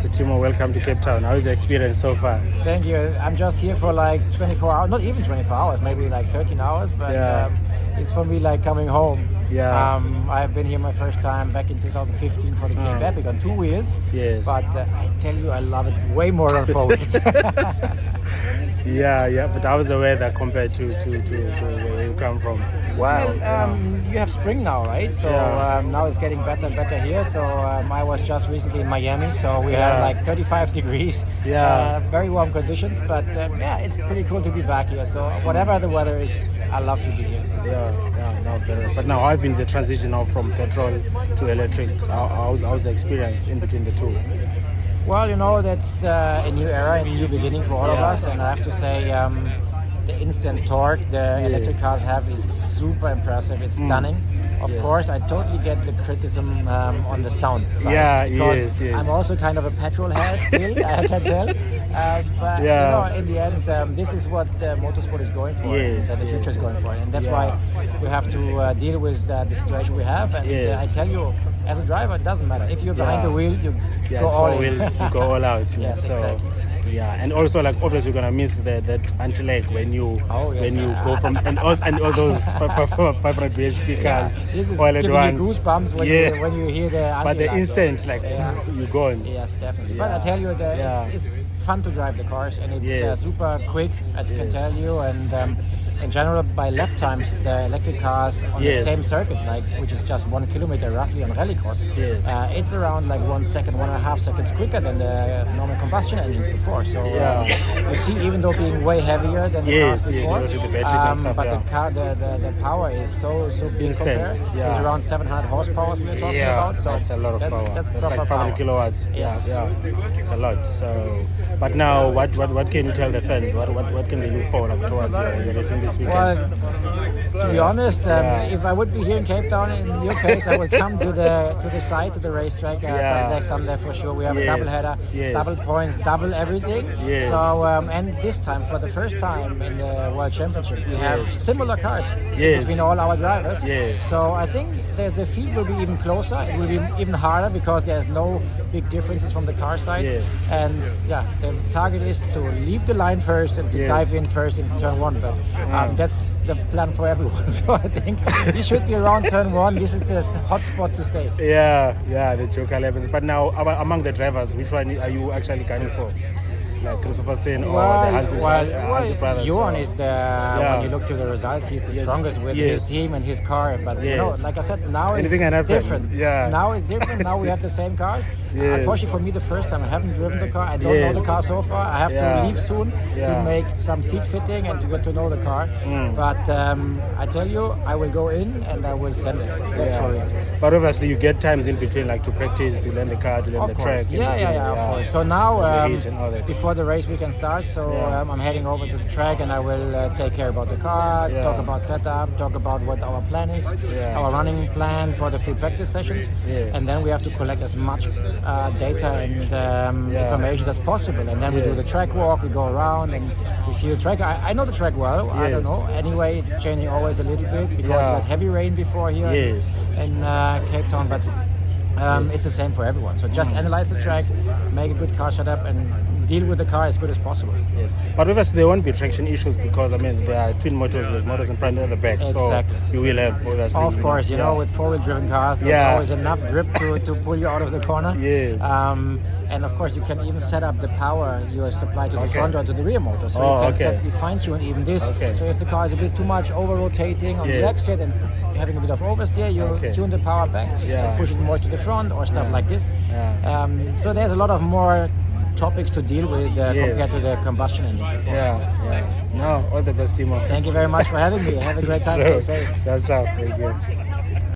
So Timo, welcome to Cape Town. How is the experience so far? Thank you. I'm just here for like 24 hours, not even 24 hours, maybe like 13 hours, but it's for me like coming home. Yeah. I've been here my first time back in 2015 for the Cape Epic on 2 wheels. Yes. But I tell you, I love it way more on 4 wheels. Yeah. But how is the weather compared to where you come from? Well, you have spring now, right? So now it's getting better and better here. So I was just recently in Miami, so we had like 35 degrees. Very warm conditions, but it's pretty cool to be back here. So whatever the weather is, I love to be here. No, very nice. But now, how has been the transition now from petrol to electric? How's the experience in between the two? Well, that's a new era, a new beginning for all of us, and I have to say the instant torque the electric cars have is super impressive. It's stunning. Of course, I totally get the criticism on the sound side. Because I'm also kind of a petrol head still, I can tell. But in the end, this is what motorsport is going for, and the future is going for. And that's why we have to deal with the situation we have. And I tell you, as a driver, it doesn't matter. If you're behind the wheel, you go all in. Wheels, you go all out. Yes, exactly. Yeah, and also like obviously you're gonna miss that anti-lag when you go from and all those 500 bhp cars this is all at giving once. You goosebumps when you hear the anti-lag. But the instant you're gone. Yes, definitely. But I tell you that it's fun to drive the cars, and it's super quick, I can tell you, and in general, by lap times, the electric cars on the same circuits, which is just 1 kilometer roughly on rallycross, it's around like 1 second, 1.5 seconds quicker than the normal combustion engines before. So you see, even though being way heavier than the cars before, the batteries and stuff, the power is so big compared. It's around 700 horsepower we're talking about. So that's a lot of power. That's like 500 power. kilowatts. Yes. It's a lot. So, but now, what can you tell the fans? What can they look for towards your racing this weekend? Well, to be honest, if I would be here in Cape Town, in your case, I would come to the site, to the racetrack, Saturday, Sunday for sure. We have a double header, double points, double everything. So, and this time, for the first time in the World Championship, we have similar cars between all our drivers. So I think the field will be even closer. It will be even harder because there's no big differences from the car side. And the target is to leave the line first and to dive in first into turn 1. But that's the plan for everyone. So I think we should be around turn 1. This is the hot spot to stay. The joker levels. But now, among the drivers, which one are you actually gunning for? Like Christopher Sen or the Hansen brothers? Johan is when you look to the results, he's the strongest with his team and his car. But like I said, now it's different. Now it's different. Now we have the same cars. Unfortunately for me, the first time I haven't driven the car. I don't know the car so far. I have to leave soon to make some seat fitting and to get to know the car. But I tell you, I will go in and I will send it. That's for real. But obviously you get times in between, like to practice, to learn the car, to learn the track. Of course. So now, before the race weekend starts, so I'm heading over to the track and I will take care about the car, talk about setup, talk about what our plan is, our running plan for the free practice sessions, and then we have to collect as much data and information as possible, and then we do the track walk, we go around and we see the track. I know the track well. I don't know. Anyway, it's changing always a little bit because we had heavy rain before here in Cape Town, but it's the same for everyone. So just analyze the track, make a good car setup, and deal with the car as good as possible. But obviously there won't be traction issues because there are twin motors, there's motors in front and at the back. Exactly. So you will have obviously. Of course, with 4-wheel driven cars, there's always enough grip to pull you out of the corner. And of course, you can even set up the power you supply to the front or to the rear motor. So you can fine tune even this. So if the car is a bit too much over rotating on the exit and having a bit of oversteer, you tune the power back, push it more to the front or stuff like this. So there's a lot of more topics to deal with compared to the combustion engine before. No, all the best, Timo. Thank you very much for having me. Have a great time. Stay safe. Ciao. Thank you.